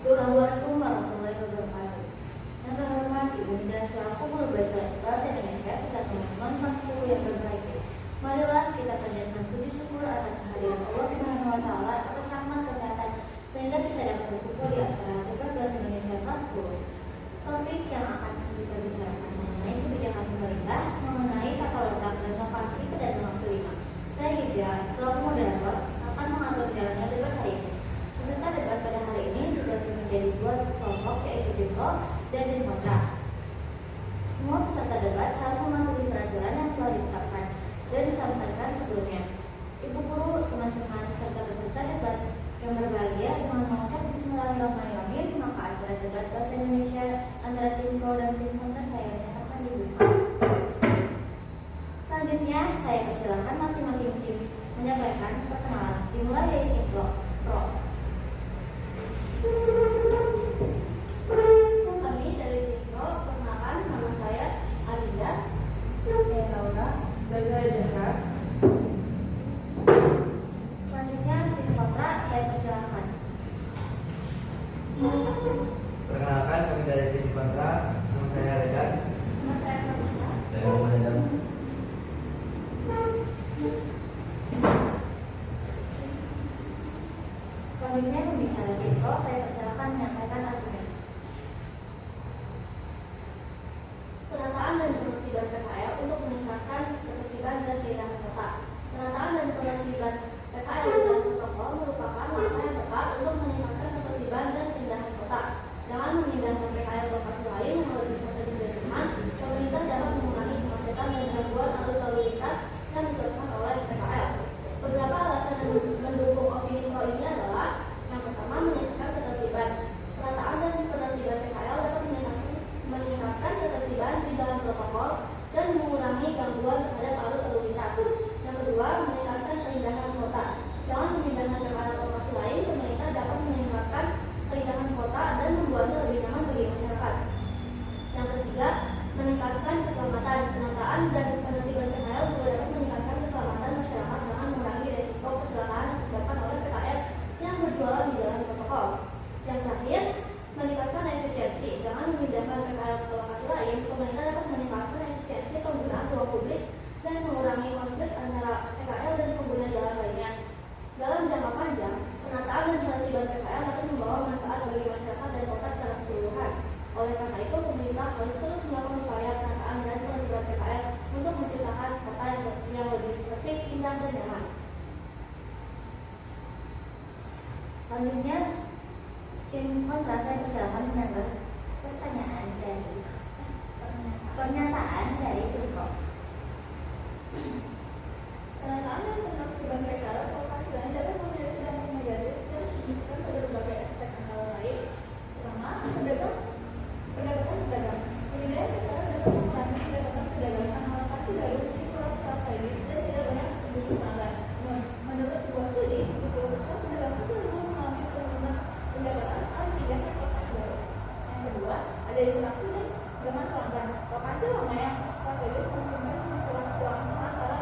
Assalamualaikum warahmatullahi wabarakatuh. Yang saya hormati Bunda selaku guru bahasa Indonesia serta teman-teman kelas 10 yang berbahagia. Marilah kita panjatkan puji syukur atas kehadiran Allah Subhanahu wa taala atas rahmat kesehatan sehingga kita dapat berkumpul di acara debat bahasa Indonesia kelas 10. Topik yang akan kita bicarakan mengenai kebijakan pemerintah mengenai tata letak dan lokasi kedatangan kelima. Saya Livia, selaku moderator, akan mengatur jalannya debat hari ini. Peserta debat pada hari ini dibagi menjadi dua kelompok, yaitu tim pro dan tim kontra. Semua peserta debat harus mematuhi peraturan yang telah ditetapkan dan disampaikan sebelumnya. Ibu guru, teman-teman, serta peserta debat yang berbahagia, dengan mengucap Bismillahirrahmanirrahim, maka acara debat bahasa Indonesia antara tim pro dan tim kontra saya nyatakan dibuka. Selanjutnya, saya persilakan masing-masing tim menyampaikan perkenalan. Dimulai dari tim pro. Kami dari tim pro, perkenalkan nama saya Alinda, saya Laura, dan saya Jasa. Selanjutnya tim kontra, saya persilakan. Perkenalkan, kami dari tim kontra, nama saya Redan. Nama saya Pramisa. Saya Muhammad Adam. Selanjutnya pembicara tim pro, saya persilakan menyampaikan argumen. Penataan dan penertiban PKL untuk meningkatkan ketertiban dan keindahan kota. Penataan dan penertiban PKL dan protokol merupakan langkah yang tepat untuk meningkatkan ketertiban dan keindahan kota. Dengan memindahkan PKL ke lokasi lain yang lebih strategis dan nyaman, pemerintah dapat mengurangi kemacetan dan gangguan arus lalu lintas yang disebabkan oleh PKL. Beberapa alasan yang mendukung opini pro ini adalah: yang pertama, meningkatkan ketertiban. Penataan dan penertiban PKL dapat meningkatkan ketertiban di jalan protokol dan mengurangi gangguan terhadap arus lalu lintas. Yang kedua, meningkatkan keindahan kota. Dengan memindahkan PKL ke lokasi lain, pemerintah dapat meningkatkan keindahan kota dan membuatnya lebih nyaman bagi masyarakat. Yang ketiga, meningkatkan keselamatan. Penataan dan penertiban PKL juga dapat meningkatkan keselamatan masyarakat dengan mengurangi resiko kecelakaan yang disebabkan oleh PKL yang berjualan di jalan protokol. Yang terakhir, meningkatkan efisiensi. Dengan memindahkan PKL ke lokasi lain, pemerintah dapat meningkatkan efisiensi penggunaan ruang publik dan mengurangi konflik antara PKL dan pengguna jalan lainnya. Dalam jangka panjang, penataan dan penertiban PKL dapat membawa manfaat bagi masyarakat dan kota secara keseluruhan. Oleh karena itu, pemerintah harus terus melakukan upaya penataan dan penertiban PKL untuk menciptakan kota yang lebih tertib, indah, dan nyaman. Selanjutnya, tim kontra, saya persilakan menanggapi pernyataan dari tim pro. Penataan dan penertiban PKL ke lokasi lain dapat memiliki dampak negatif yang signifikan pada berbagai aspek hal lain. Pertama, pendapatan pedagang. Pemindahan PKL dapat mengurangi pendapatan pedagang karena lokasi baru kurang strategis dan tidak banyak penduduk pelanggan. Menurut sebuah studi, 20% pedagang satu mengalami penurunan pendapatan saat pindah ke lokasi baru. Yang kedua, ada interaksi dengan pelanggan. Lokasi lama yang strategis menunjukkan silang-silang antara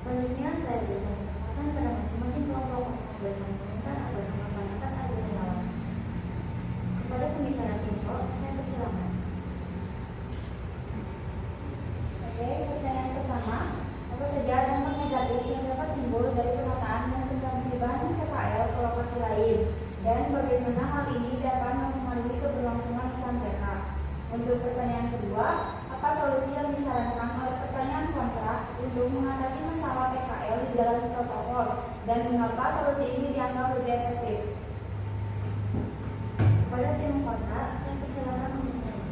Selanjutnya saya berikan kesempatan pada masing-masing kelompok untuk memberikan komentar atau tanggapan atas argumen lawan. Kepada pembicara tim pro, saya persilakan. Oke, pertanyaan pertama, apa saja dampak negatif yang dapat timbul dari penataan dan penertiban PKL ke lokasi lain, dan bagaimana hal ini dapat mempengaruhi keberlangsungan usaha mereka? Untuk pertanyaan kedua, apa solusi yang disarankan oleh pertanyaan kontra untuk mengatasi masalah PKL di jalan protokol, dan mengapa solusi ini dianggap lebih efektif? Kepada tim kontra, saya persilakan untuk menjawab.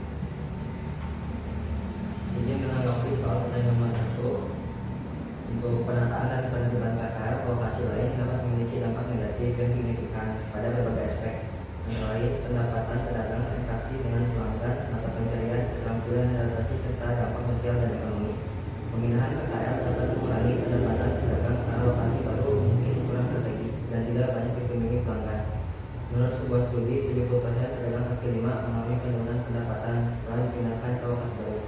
Izin menanggapi soal pertanyaan nomor 1. Untuk penataan dan penertiban PKL ke lokasi lain dapat memiliki dampak negatif yang signifikan pada berbagai aspek, antara lain pendapatan pedagang, interaksi dengan pelanggan, mata pencarian, keterampilan dan adaptasi, serta dampak sosial dan ekonomi. Pemindahan PKL dapat mengurangi pendapatan pedagang karena lokasi baru mungkin kurang strategis dan tidak banyak dikunjungi pelanggan. Menurut sebuah studi, 70% pedagang kaki lima mengalami penurunan pendapatan setelah dipindahkan ke lokasi baru.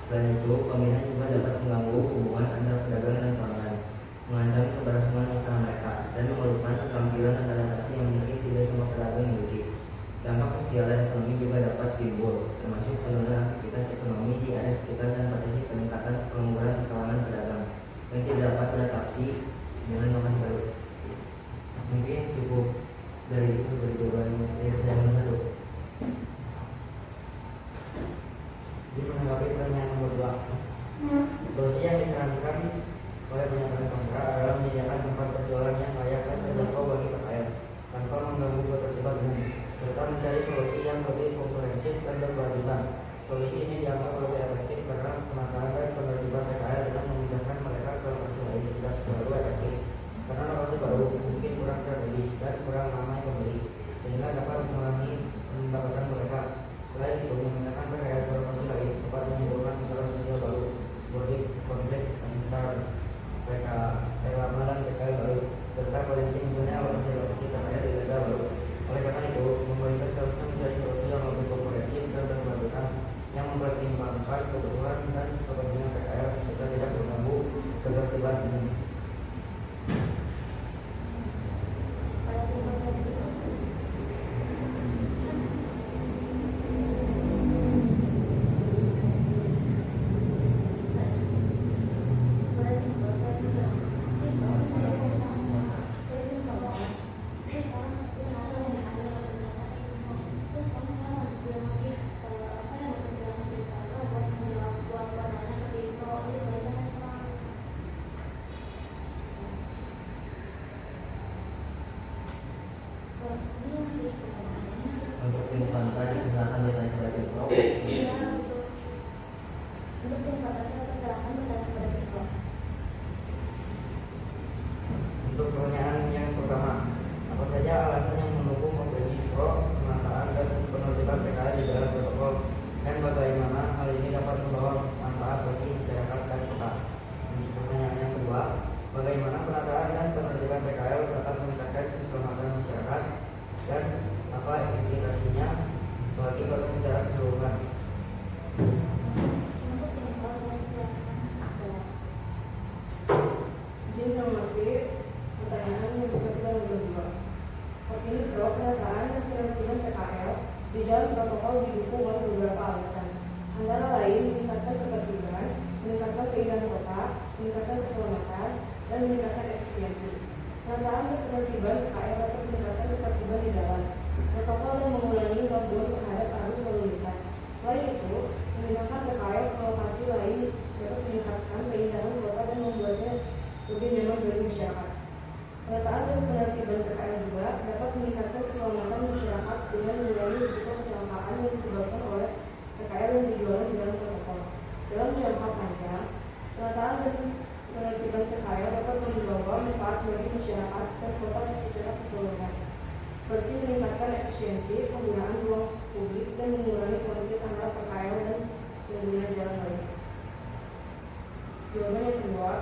Selain itu, pemindahan juga dapat mengganggu hubungan antara pedagang dan pelanggan, mengancam keberlangsungan usaha mereka, dan memerlukan keterampilan dan adaptasi yang mungkin tidak semua pedagang miliki. Dampak sosial dan ekonomi juga dapat timbul, termasuk penurunan aktivitas ekonomi di area sekitar dan potensi peningkatan pengangguran di kalangan pedagang yang tidak dapat beradaptasi dengan lokasi baru. Mungkin cukup dari itu dari jawaban dari pertanyaan 1. Jadi menanggapi pertanyaan nomor 2. Solusi yang disarankan oleh pernyataan kontra adalah menyediakan tempat berjualan yang layak dan terjangkau bagi PKL tanpa mengganggu ketertiban umum, serta mencari solusi yang lebih komprehensif dan berkelanjutan. Solusi ini dianggap lebih efektif karena penataan dan penertiban PKL dengan memindahkan mereka ke lokasi lain tidak selalu efektif, karena lokasi baru mungkin kurang strategis dan kurang ramai pembeli, sehingga dapat mengurangi pendapatan mereka. Selain itu, memindahkan PKL ke lokasi lain dapat menimbulkan masalah sosial baru, seperti konflik antar PKL lama dan PKL baru, serta potensi munculnya lokasi PKL ilegal baru. Oleh karena itu, pemerintah seharusnya mencari solusi yang lebih komprehensif dan berkelanjutan yang mempertimbangkan kebutuhan dan kepentingan PKL serta tidak mengganggu ketertiban umum. Kepada tim pro, saya persilakan. Kepada tim pro, saya persilakan. Tim pro, saya persilakan. Tim pro. Ini masih pertanyaannya. Untuk tim kontra dipersilakan bertanya kepada tim pro. Iya, betul. Untuk tim kontra, saya persilakan bertanya kepada tim pro. Untuk pertanyaan yang pertama, apa saja alasan yang mendukung opini pro penataan dan penertiban PKL di dalam protokol, dan bagaimana hal ini dapat membawa manfaat bagi masyarakat dan kota? Untuk pertanyaan yang kedua, bagaimana penataan dan penertiban PKL dapat meningkatkan keselamatan masyarakat dan apa implikasinya bagi kota secara keseluruhan? Untuk tim pro, saya persilakan. Izin mengerti pertanyaan yang kedua dan kedua. Opini pro penataan dan penertiban PKL di jalan protokol didukung oleh beberapa alasan, antara lain meningkatkan ketertiban, meningkatkan keindahan kota, meningkatkan keselamatan, dan meningkatkan efisiensi. Penataan dan penertiban PKL dapat meningkatkan ketertiban di jalan, protokol dan mengurangi lockdown terhadap arus lalu lintas. Selain itu, memindahkan PKL ke lokasi lain dapat meningkatkan keindahan kota dan membuatnya lebih nyaman bagi masyarakat. Penataan dan penertiban PKL juga dapat meningkatkan keselamatan masyarakat dengan mengurangi risiko kecelakaan yang disebabkan oleh PKL yang dijual di dalam protokol. Dalam jangka panjang, penataan dan penertiban PKL dapat membawa manfaat bagi masyarakat dan kota secara keseluruhan, seperti meningkatkan efisiensi penggunaan ruang publik dan mengurangi konflik antara PKL dan pengguna jalan lain. Jawaban yang kedua,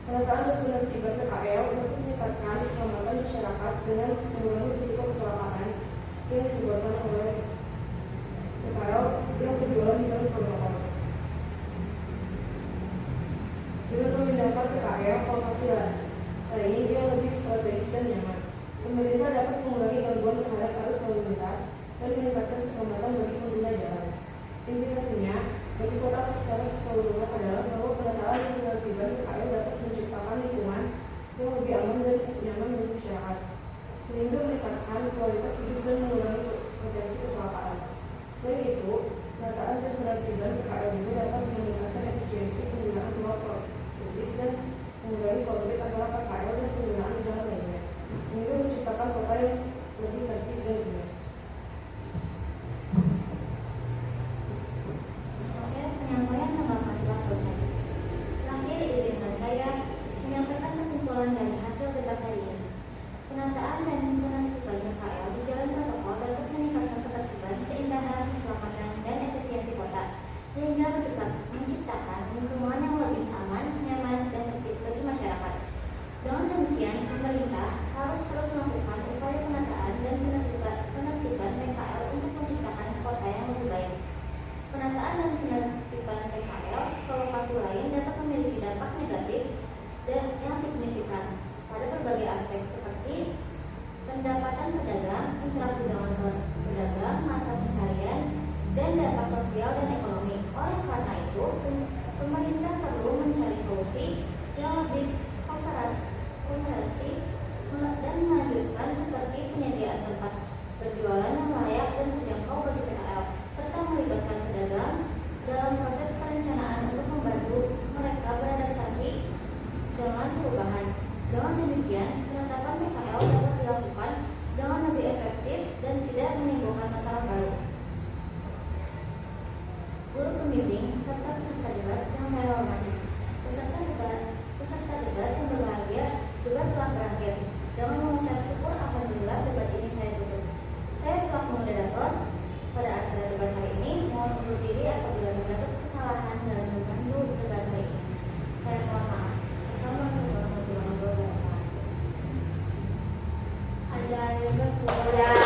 penataan dan penertiban PKL untuk meningkatkan keselamatan masyarakat dengan mengurangi risiko kecelakaan yang disebabkan oleh PKL yang berjualan di jalan protokol. Dengan PKL penghasilan. Kali ini dia lebih strategis dan nyaman. Pemerintah dapat mengurangi gangguan terhadap arus lalu lintas dan meningkatkan keselamatan bagi pengguna jalan. Implikasinya bagi kota secara keseluruhan adalah bahwa penataan dan penertiban PKL dapat menciptakan lingkungan yang lebih aman dan nyaman bagi masyarakat, sehingga meningkatkan kualitas hidup dan mengurangi potensi kecelakaan. Selain itu, penataan dan penertiban PKL juga dapat meningkatkan efisiensi penggunaan ruang publik dan mengurangi konflik antara PKL dan penggunaan jalan lainnya, sehingga menciptakan kota yang lebih tertib dan indah. Oke, penyampaian tanggapan telah selesai. Terakhir, izinkan saya menyampaikan kesimpulan dari hasil debat hari ini. Penataan dan penertiban PKL di jalan protokol dapat meningkatkan ketertiban, keindahan, keselamatan, dan efisiensi kota, sehingga menciptakan lingkungan yang lebih aman, nyaman, dan tertib bagi masyarakat. Dengan demikian, pemerintah harus terus melakukan upaya penataan dan penertiban PKL untuk menciptakan kota yang lebih baik. Penataan dan penertiban PKL ke lokasi lain dapat memiliki dampak negatif dan yang signifikan pada berbagai aspek seperti pendapatan pedagang, interaksi dengan pedagang, mata pencarian, dan dampak sosial dan ekonomi. Oleh karena itu, pemerintah perlu mencari solusi yang lebih komprehensif dan melanjutkan seperti penyediaan tempat berjualan yang layak dan terjangkau bagi PKL, serta melibatkan pedagang dalam proses perencanaan untuk membantu mereka beradaptasi dengan perubahan. Dengan demikian, penetapan PKL dapat dilakukan dengan lebih efektif dan tidak menimbulkan masalah baru. Guru pembimbing serta peserta debat yang saya hormati, peserta debat yang berbahagia, debat telah berakhir. Dengan mengucap syukur, alhamdulillah debat ini saya tutup. Saya selaku moderator pada acara debat hari ini mohon undur diri apabila terdapat kesalahan dalam memandu debat hari ini. Saya mohon maaf. Assalamualaikum warahmatullahi wabarakatuh. Ada juga sudah.